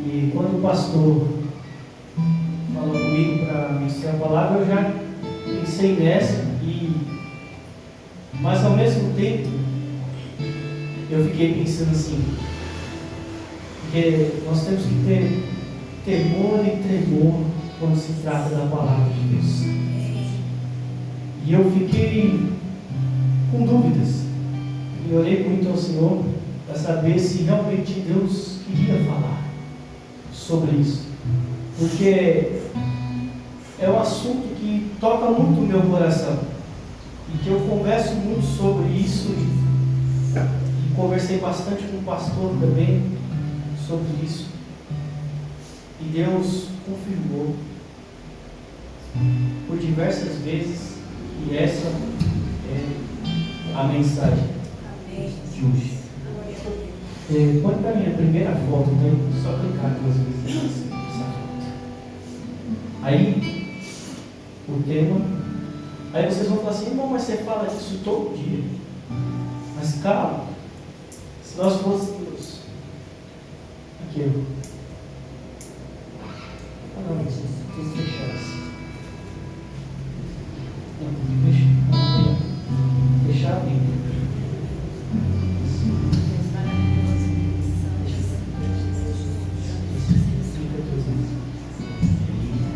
E quando o pastor falou comigo para ministrar a palavra, eu já pensei nessa, mas ao mesmo tempo eu fiquei pensando assim, porque nós temos que ter temor e tremor quando se trata da palavra de Deus. E eu fiquei com dúvidas e orei muito ao Senhor para saber se realmente Deus queria falar sobre isso, porque é um assunto que toca muito o meu coração e que eu converso muito sobre isso e conversei bastante com o pastor também sobre isso, e Deus confirmou por diversas vezes que essa é a mensagem de hoje. Põe para mim a primeira foto, então, só clicar 2 vezes nessa foto. Aí, o tema. Aí vocês vão falar assim: irmão, mas você fala disso todo dia. Mas calma, se nós fôssemos. Aqui eu. Ah, não, isso tudo fechado. Não, tem que fechar bem.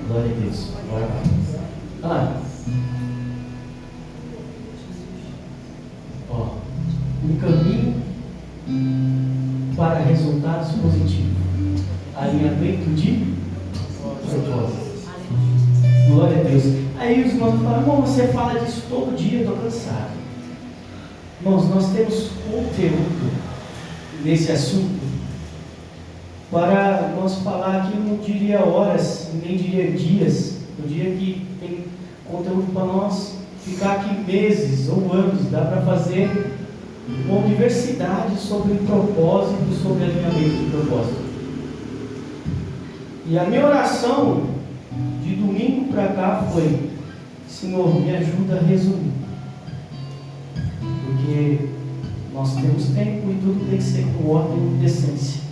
Glória a Deus. Um caminho para resultados positivos. Alinhamento de propósito. Glória a Deus. Aí os irmãos falam: irmão, você fala disso todo dia, eu estou cansado. Irmãos, nós temos conteúdo nesse assunto para nós falar aqui, eu não diria horas, nem diria dias. Eu diria que tem conteúdo para nós ficar aqui meses ou anos. Dá para fazer uma universidade sobre propósito, sobre alinhamento de propósito. E a minha oração de domingo para cá foi: Senhor, me ajuda a resumir, porque nós temos tempo e tudo tem que ser com ordem e decência.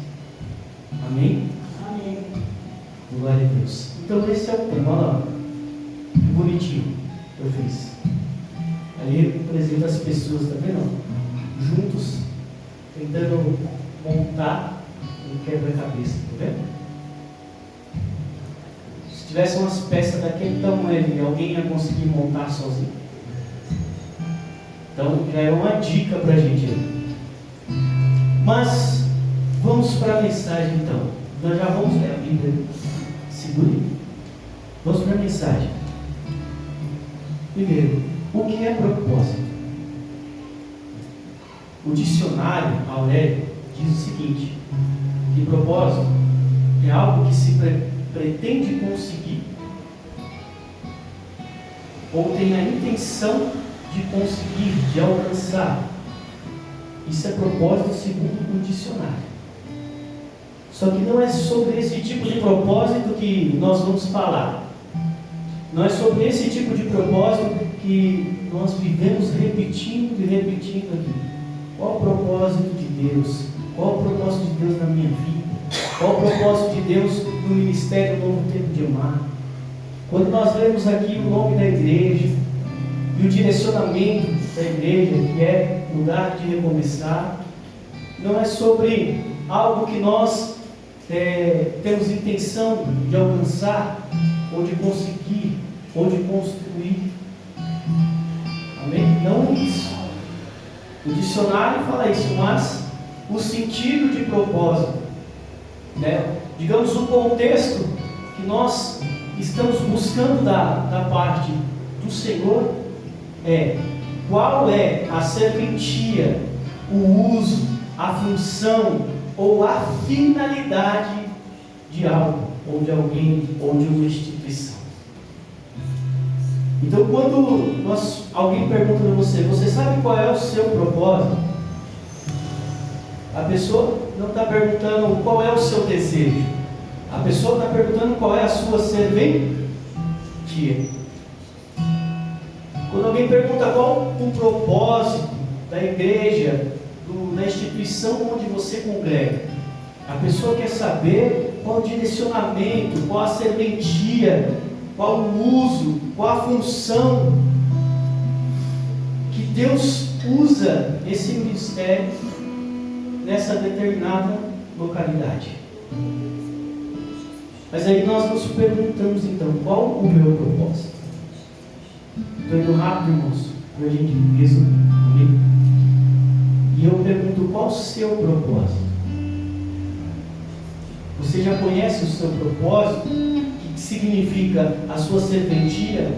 Amém? Amém. Glória a Deus. Então esse é o tema. Olha lá, que bonitinho eu fiz. Aí representa as pessoas, tá vendo? Juntos, tentando montar um quebra-cabeça, tá vendo? Se tivesse umas peças daquele tamanho ali, alguém ia conseguir montar sozinho? Então já é uma dica para a gente aí. Mas vamos para a mensagem então. Nós já vamos ler a Bíblia. Segure. Vamos para a mensagem. Primeiro, o que é propósito? O dicionário Aurélio diz o seguinte: que propósito é algo que se pretende conseguir ou tem a intenção de conseguir, de alcançar. Isso é propósito segundo o dicionário. Só que não é sobre esse tipo de propósito que nós vamos falar. Não é sobre esse tipo de propósito que nós vivemos repetindo e repetindo aqui. Qual o propósito de Deus? Qual o propósito de Deus na minha vida? Qual o propósito de Deus no Ministério Novo Tempo de Amar? Quando nós lemos aqui o nome da igreja e o direcionamento da igreja, que é lugar de recomeçar, não é sobre algo que nós temos intenção de alcançar, ou de conseguir, ou de construir. Amém? Não isso. O dicionário fala isso, mas o sentido de propósito, digamos, o contexto que nós estamos buscando da parte do Senhor é: qual é a serventia, o uso, a função ou a finalidade de algo, ou de alguém, ou de uma instituição. Então, quando alguém pergunta para você sabe qual é o seu propósito? A pessoa não está perguntando qual é o seu desejo. A pessoa está perguntando qual é a sua serventia. Quando alguém pergunta qual o propósito da igreja, da instituição onde você congrega, A pessoa quer saber qual o direcionamento, qual a serventia, qual o uso, qual a função que Deus usa esse ministério nessa determinada localidade. Mas aí nós nos perguntamos então, qual o meu propósito? Estou indo rápido, irmãos, para a gente resumir. E eu pergunto, qual o seu propósito? Você já conhece o seu propósito? O que significa a sua serventia?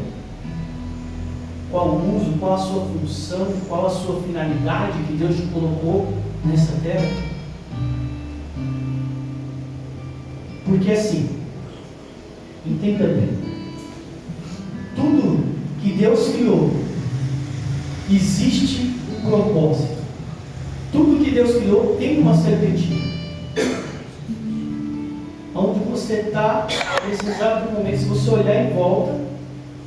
Qual o uso, qual a sua função, qual a sua finalidade que Deus te colocou nessa terra? Porque assim, entenda bem, tudo que Deus criou, existe um propósito. Tudo que Deus criou tem uma serventia. Onde você está, nesse exato momento, se você olhar em volta,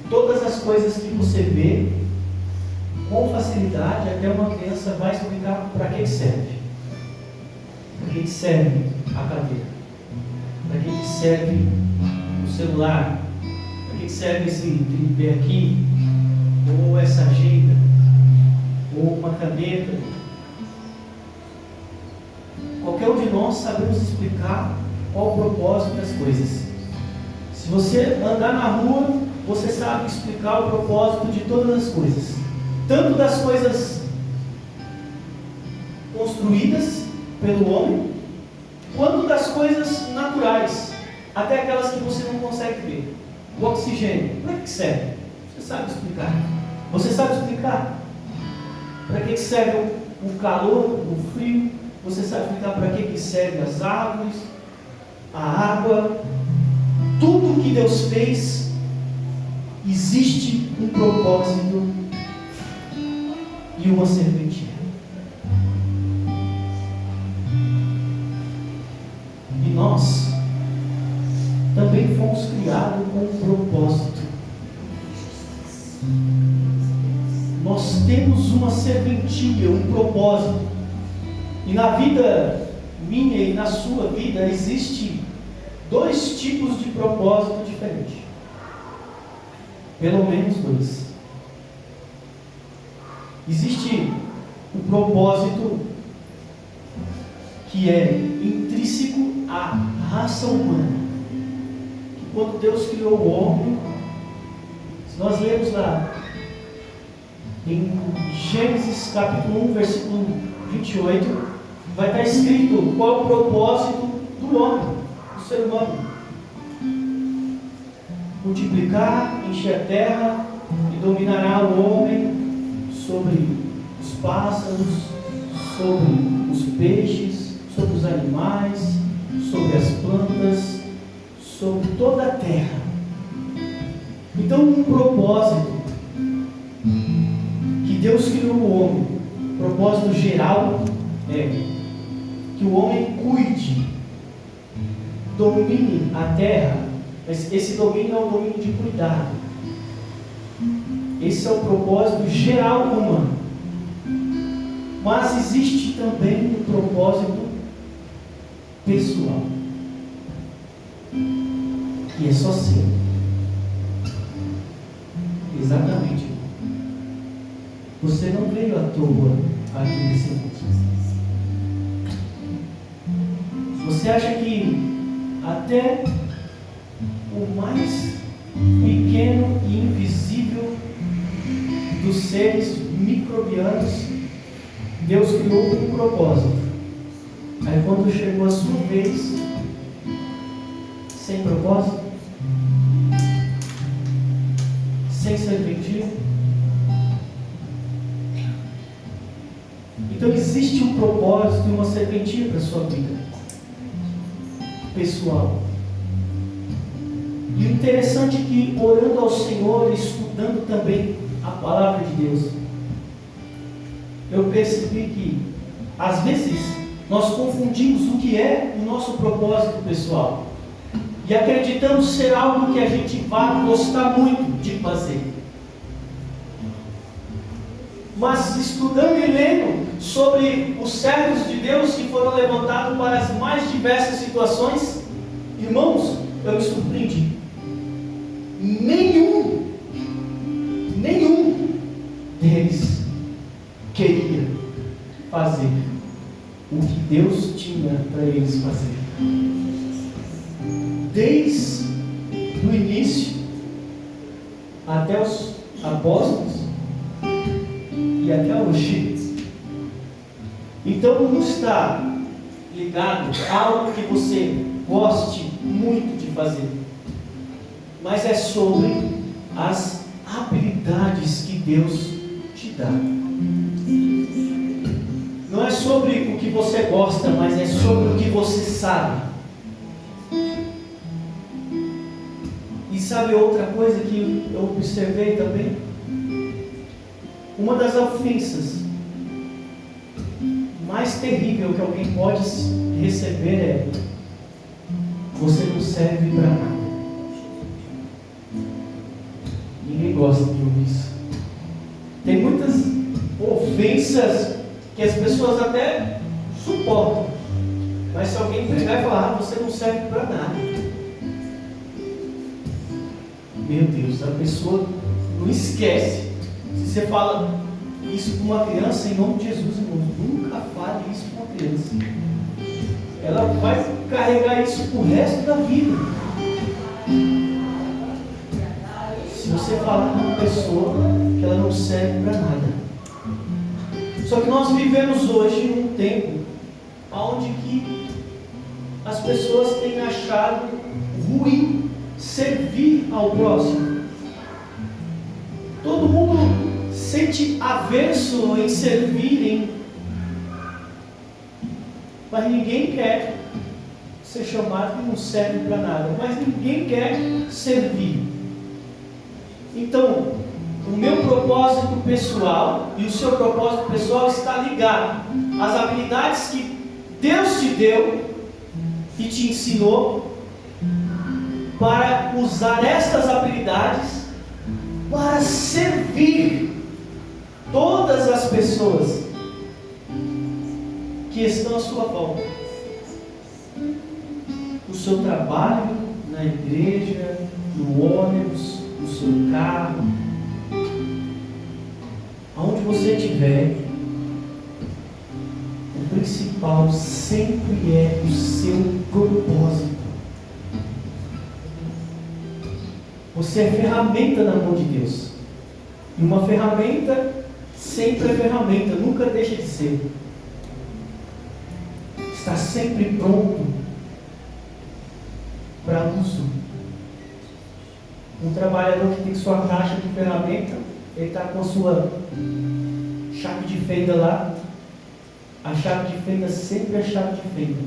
todas as coisas que você vê, com facilidade, até uma criança vai explicar para que serve. Para que serve a cadeira? Para que serve o celular? Para que serve esse tripé aqui? Ou essa agenda? Ou uma caneta? Qualquer um de nós sabemos explicar qual o propósito das coisas. Se você andar na rua, você sabe explicar o propósito de todas as coisas, tanto das coisas construídas pelo homem, quanto das coisas naturais, até aquelas que você não consegue ver. O oxigênio, para que serve? Você sabe explicar. Você sabe explicar para que serve o calor, o frio? Você sabe explicar para que servem as árvores, a água? Tudo que Deus fez, existe um propósito e uma serventia. E nós também fomos criados com um propósito. Nós temos uma serventia, um propósito. E na vida minha e na sua vida existe dois tipos de propósito diferentes. Pelo menos dois. Existe o propósito que é intrínseco à raça humana. Que quando Deus criou o homem, se nós lermos lá em Gênesis capítulo 1, versículo 28, vai estar escrito qual é o propósito do homem, do ser humano: multiplicar, encher a terra e dominará o homem sobre os pássaros, sobre os peixes, sobre os animais, sobre as plantas, sobre toda a terra. Então, um propósito que Deus criou o homem, propósito geral, é que o homem cuide, domine a terra, mas esse domínio é o domínio de cuidado. Esse é o propósito geral humano. Mas existe também um propósito pessoal, que é só seu. Exatamente. Você não veio à toa aqui nesse mundo. Você acha que até o mais pequeno e invisível dos seres microbianos, Deus criou com um propósito. Aí quando chegou a sua vez, sem propósito, sem serventia. Então existe um propósito e uma serventia para a sua vida pessoal. E o interessante é que, orando ao Senhor e estudando também a palavra de Deus, eu percebi que às vezes nós confundimos o que é o nosso propósito pessoal e acreditamos ser algo que a gente vai gostar muito de fazer. Mas estudando e lendo sobre os servos de Deus que foram levantados para as mais diversas situações, irmãos, eu me surpreendi. Nenhum deles queria fazer o que Deus tinha para eles fazer. Desde o início até os apóstolos e até hoje. Então não está ligado a algo que você goste muito de fazer, mas é sobre as habilidades que Deus te dá. Não é sobre o que você gosta, mas é sobre o que você sabe. E sabe outra coisa que eu observei também? Uma das ofensas mais terrível que alguém pode receber é: você não serve para nada. Ninguém gosta de ouvir isso. Tem muitas ofensas que as pessoas até suportam, mas se alguém pegar e falar: você não serve para nada, meu Deus, a pessoa não esquece. Se você fala isso para uma criança, em nome de Jesus, irmão, nunca fale isso para uma criança. Ela vai carregar isso pro resto da vida. Se você falar para uma pessoa que ela não serve para nada. Só que nós vivemos hoje num tempo onde que as pessoas têm achado ruim servir ao próximo. Todo mundo sente averso em servir, mas ninguém quer ser chamado que não serve para nada, mas ninguém quer servir. Então, o meu propósito pessoal e o seu propósito pessoal está ligado às habilidades que Deus te deu e te ensinou, para usar estas habilidades para servir todas as pessoas que estão à sua volta. No seu trabalho, na igreja, no ônibus, no seu carro, aonde você estiver, o principal sempre é o seu propósito. Você é ferramenta na mão de Deus. E uma ferramenta sempre é ferramenta, nunca deixa de ser. Está sempre pronto para uso. Um trabalhador que tem sua caixa de ferramenta, ele está com a sua chave de fenda lá. A chave de fenda sempre é chave de fenda.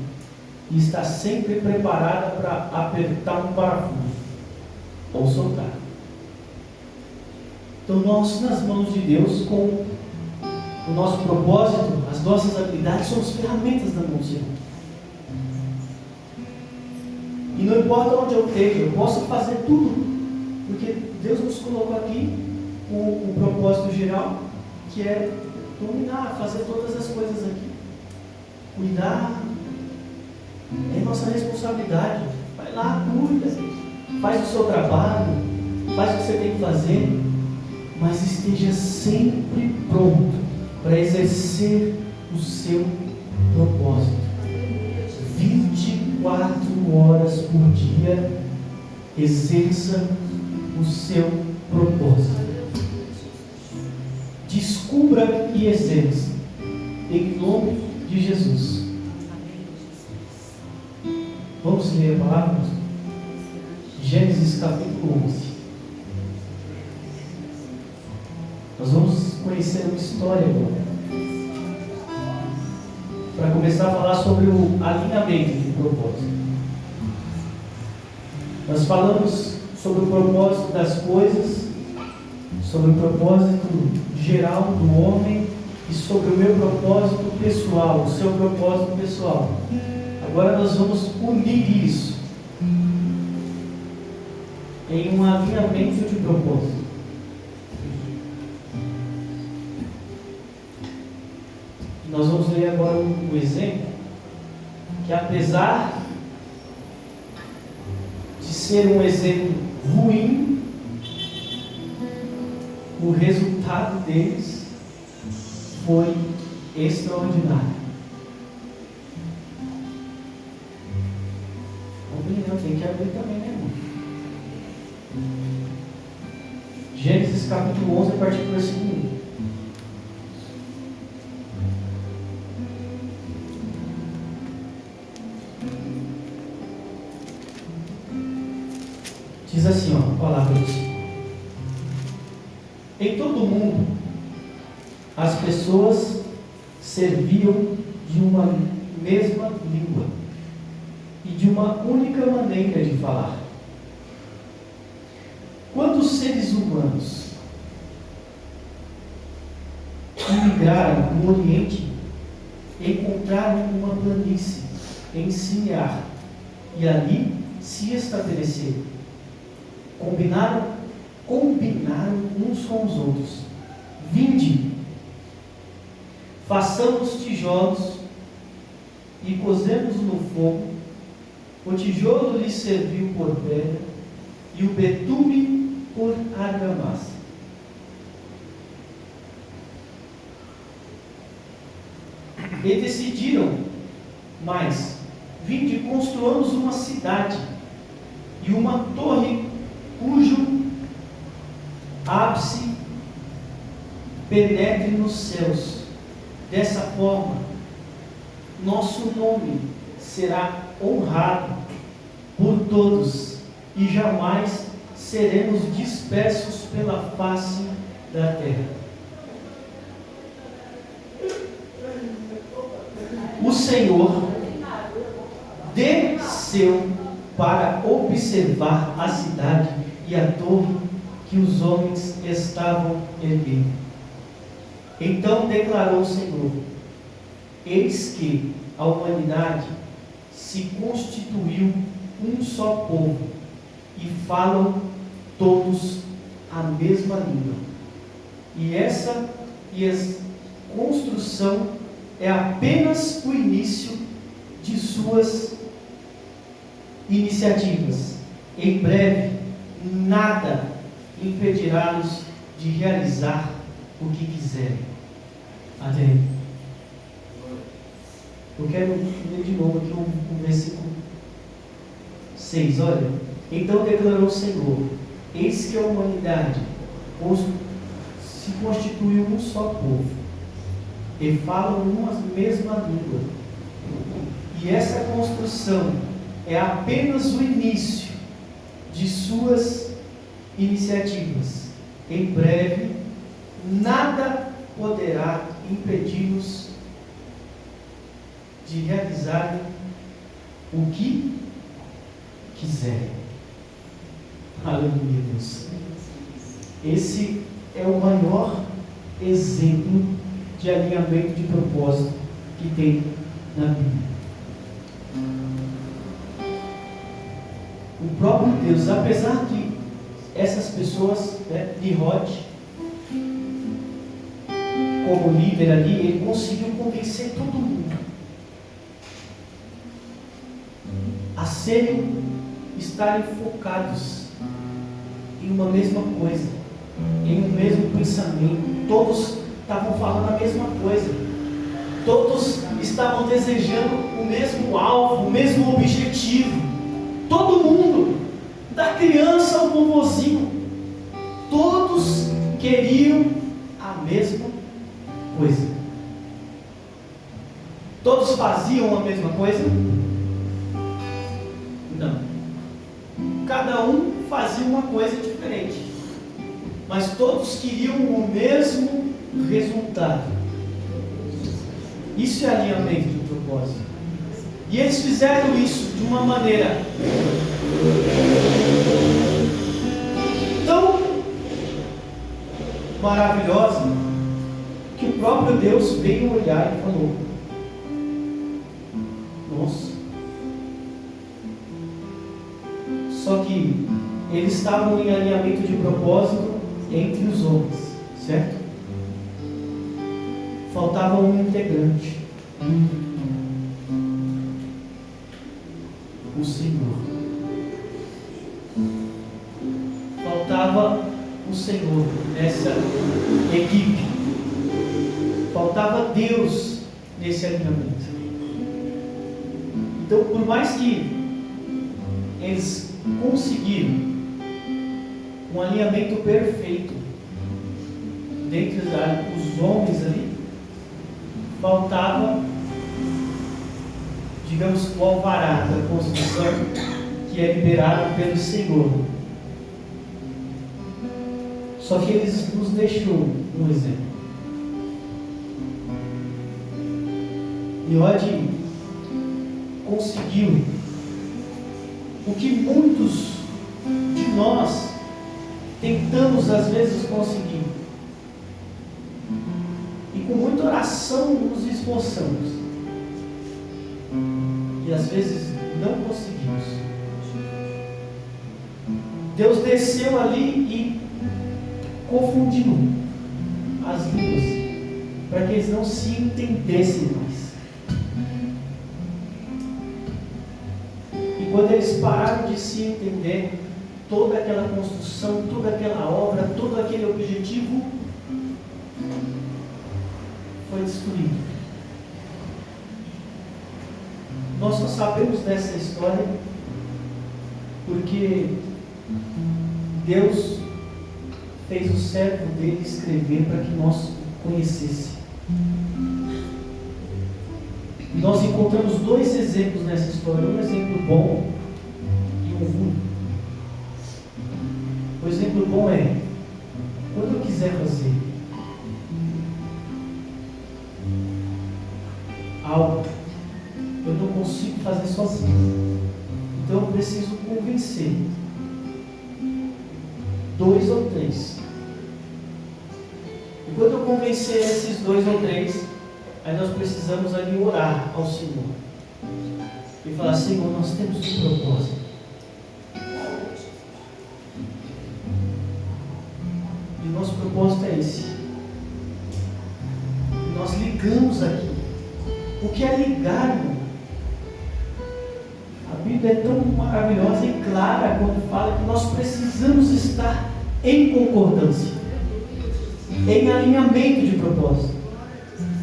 E está sempre preparada para apertar um parafuso ou soltar. Então nós, nas mãos de Deus, com o nosso propósito, as nossas habilidades, somos ferramentas na mão do Senhor. E não importa onde eu esteja, eu posso fazer tudo, porque Deus nos colocou aqui com um propósito geral, que é dominar, fazer todas as coisas aqui, cuidar. É nossa responsabilidade. Vai lá, cuida, faz o seu trabalho, faz o que você tem que fazer, mas esteja sempre pronto para exercer o seu propósito. 24 horas por dia, exerça o seu propósito. Descubra e exerça, em nome de Jesus. Vamos ler a palavra? Gênesis capítulo 11. Nós vamos conhecer uma história agora. Para começar a falar sobre o alinhamento de propósito. Nós falamos sobre o propósito das coisas, sobre o propósito geral do homem e sobre o meu propósito pessoal, o seu propósito pessoal. Agora nós vamos unir isso em um alinhamento de propósito. exemplo, que apesar de ser um exemplo ruim, o resultado deles foi extraordinário. Não, tem que abrir também, né, irmão? Gênesis capítulo 11, a partir do versículo 1. Diz assim, ó, a palavra do Senhor. Em todo o mundo, as pessoas serviam de uma mesma língua e de uma única maneira de falar. Quando os seres humanos imigraram no Oriente, encontraram uma planície em Sinear e ali se estabeleceram. Combinaram uns com os outros. Vinde, façamos tijolos e cozemos no fogo. O tijolo lhe serviu por pedra e o betume por argamassa. E decidiram mais: vinde, construamos uma cidade e uma torre cujo ápice penetre nos céus. Dessa forma, nosso nome será honrado por todos e jamais seremos dispersos pela face da terra. O Senhor desceu para observar a cidade e a torre que os homens estavam erguendo. Então declarou o Senhor: eis que a humanidade se constituiu um só povo e falam todos a mesma língua. E essa construção é apenas o início de suas iniciativas. Em breve, nada impedirá-los de realizar o que quiserem. Até aí. Eu quero ler de novo aqui o versículo 6. Olha, então declarou o Senhor: eis que a humanidade se constituiu um só povo e falam uma mesma língua. E essa construção é apenas o início de suas iniciativas. Em breve, nada poderá impedir-nos de realizarem o que quiserem. Aleluia, Deus. Esse é o maior exemplo de alinhamento de propósito que tem na Bíblia. O próprio Deus, apesar de essas pessoas, Nimrod, como líder ali, ele conseguiu convencer todo mundo a estarem focados em uma mesma coisa, em um mesmo pensamento. Todos estavam falando a mesma coisa, todos estavam desejando o mesmo alvo, o mesmo objetivo. Todo mundo, da criança ao vovozinho, todos queriam a mesma coisa. Todos faziam a mesma coisa? Não. Cada um fazia uma coisa diferente, mas todos queriam o mesmo resultado. Isso é alinhamento de propósito. E eles fizeram isso de uma maneira tão maravilhosa que o próprio Deus veio olhar e falou: nossa. Só que eles estavam em alinhamento de propósito entre os homens, certo? Faltava um integrante. Senhor. Faltava o Senhor nessa equipe. Faltava Deus nesse alinhamento. Então, por mais que eles conseguiram um alinhamento perfeito dentre os homens ali, faltava, digamos, o alvará da construção, que é liberado pelo Senhor. Só que Ele nos deixou um exemplo. Nimrod conseguiu o que muitos de nós tentamos às vezes conseguir, e com muita oração nos esforçamos, e às vezes não conseguimos. Deus desceu ali e confundiu as línguas para que eles não se entendessem mais. E quando eles pararam de se entender, toda aquela construção, toda aquela obra, todo aquele objetivo foi destruído. Nós só sabemos dessa história porque Deus fez o servo dele escrever para que nós conhecêssemos. E nós encontramos dois exemplos nessa história, um exemplo bom e um ruim. O exemplo bom é, quando eu quiser fazer algo, eu não consigo fazer sozinho. Então eu preciso convencer 2 ou 3. E quando eu convencer esses 2 ou 3, aí nós precisamos ali orar ao Senhor e falar: Senhor, nós temos um propósito. E nosso propósito é esse. E nós ligamos aqui. O que é ligar, irmão? A Bíblia é tão maravilhosa e clara quando fala que nós precisamos estar em concordância, em alinhamento de propósito.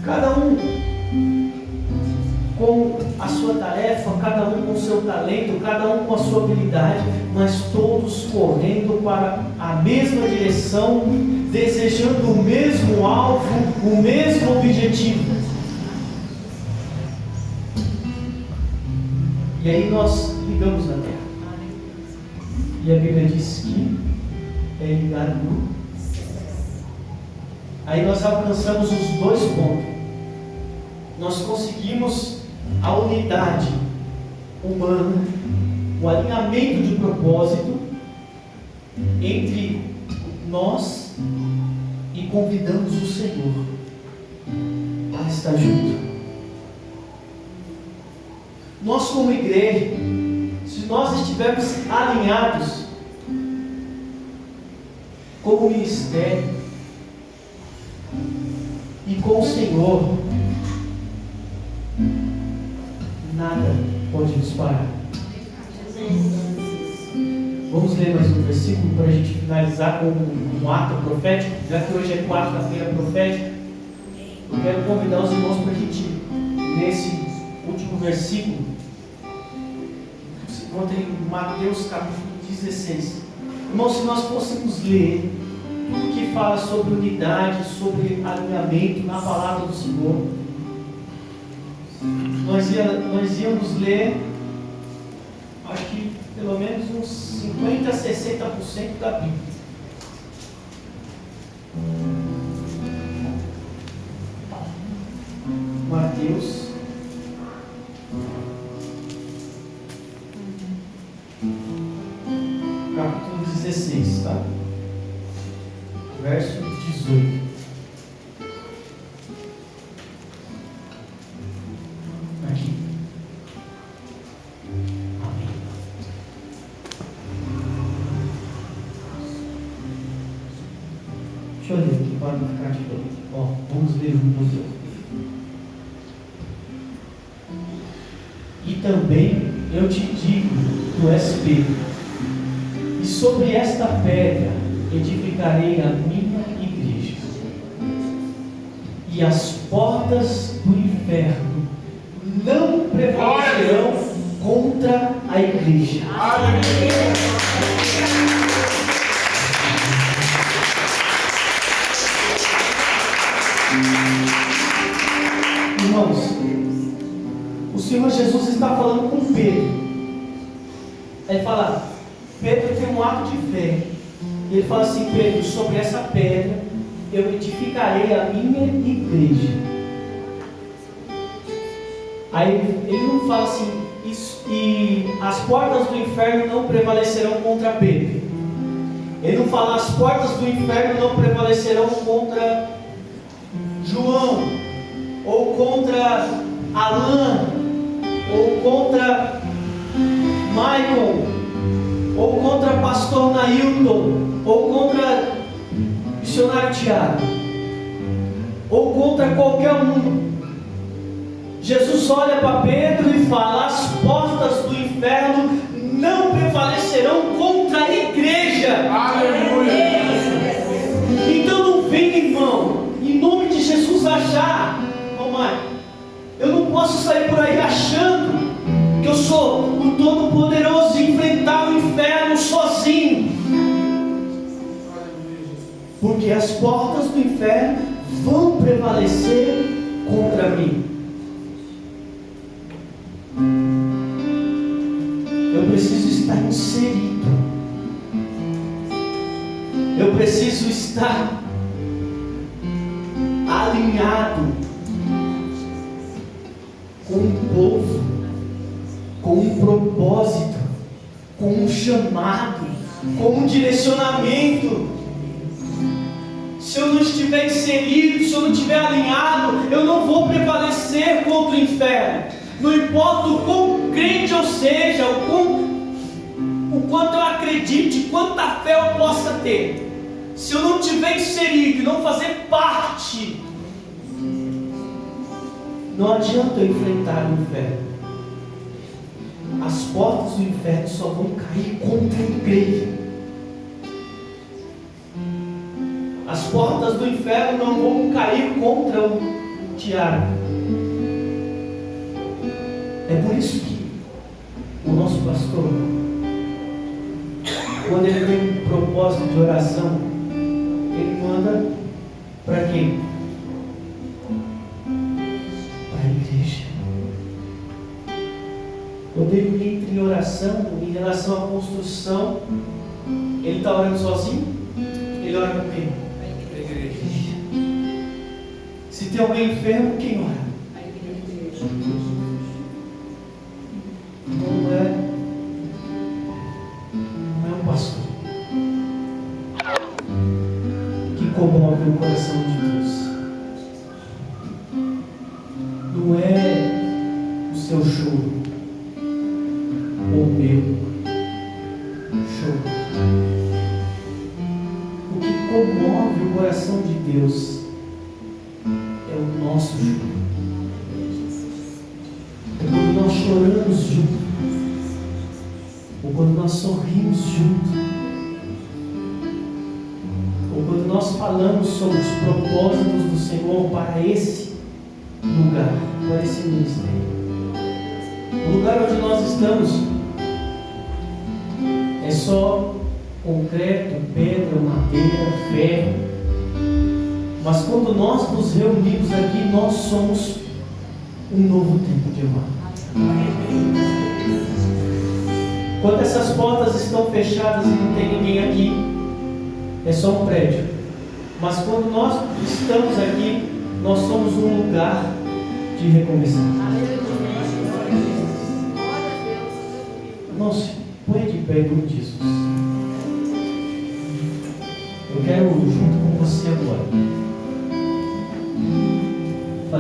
Cada um com a sua tarefa, cada um com o seu talento, cada um com a sua habilidade, mas todos correndo para a mesma direção, desejando o mesmo alvo, o mesmo objetivo. E aí nós ligamos na terra. E a Bíblia diz que é ligado no. Aí nós alcançamos os 2 pontos. Nós conseguimos a unidade humana, o alinhamento de propósito entre nós e convidamos o Senhor para estar junto. Nós como igreja, se nós estivermos alinhados como ministério e com o Senhor, nada pode nos parar. Vamos ler mais um versículo para a gente finalizar com um ato profético, já que hoje é quarta-feira profética. Eu quero convidar os irmãos para a gente, nesse último versículo, se encontra em Mateus capítulo 16. Irmãos, se nós fôssemos ler tudo que fala sobre unidade, sobre alinhamento na palavra do Senhor, nós íamos ler, acho que pelo menos uns 50 a 60% da Bíblia. Mateus capítulo 16, tá? Verso 18. Aqui. Amém. Deixa eu ler aqui para não ficar de novo. Ó, vamos ler juntos. E também eu te digo, tu és Pedro, e sobre esta pedra edificarei a minha igreja, e as portas do inferno não prevalecerão contra a igreja. Irmãos, o Senhor Jesus está falando com Pedro. Ele fala, Pedro tem um ato de fé. Ele fala assim, Pedro, sobre essa pedra eu edificarei a minha igreja. Aí ele não fala assim, e as portas do inferno não prevalecerão contra Pedro. Ele não fala, as portas do inferno não prevalecerão contra João, ou contra Alan, ou contra Michael, ou contra pastor Nailton, ou contra missionário Tiago, ou contra qualquer um. Jesus olha para Pedro e fala, as portas do inferno não prevalecerão contra a igreja. Aleluia. Então não vem, irmão, em nome de Jesus achar, mãe, eu não posso sair por aí achando que eu sou o Todo-Poderoso e enfrentar o inferno sozinho, porque as portas do inferno vão prevalecer contra mim. Eu preciso estar inserido, eu preciso estar alinhado com um povo, com um propósito, com um chamado, com um direcionamento. Se eu não estiver inserido, se eu não estiver alinhado, eu não vou prevalecer contra o inferno. Não importa o quão crente eu seja, o quanto eu acredite, quanta fé eu possa ter, se eu não estiver inserido e não fazer parte, não adianta eu enfrentar o inferno. As portas do inferno só vão cair contra a igreja. As portas do inferno não vão cair contra o Tiago. É por isso que o nosso pastor, quando ele tem um propósito de oração, ele manda para quem? Para a igreja. Quando ele entra em oração, em relação à construção, ele está orando sozinho? Ele ora com quem? A igreja. Se tem alguém enfermo, quem ora? A igreja. Não é um pastor que comove o coração de Deus. Não é o seu choro ou o meu choro. O que comove o coração de Deus é o nosso choro. É quando nós choramos juntos, ou quando nós sorrimos juntos, ou quando nós falamos sobre os propósitos do Senhor para esse lugar, para esse ministério. O lugar onde nós estamos é só concreto, pedra, madeira, ferro. Mas quando nós nos reunimos aqui, nós somos um novo tempo de amor. Quando essas portas estão fechadas e não tem ninguém aqui, é só um prédio. Mas quando nós estamos aqui, nós somos um lugar de recomeçar. Irmãos, põe de pé em nome de Jesus. Eu quero junto com você agora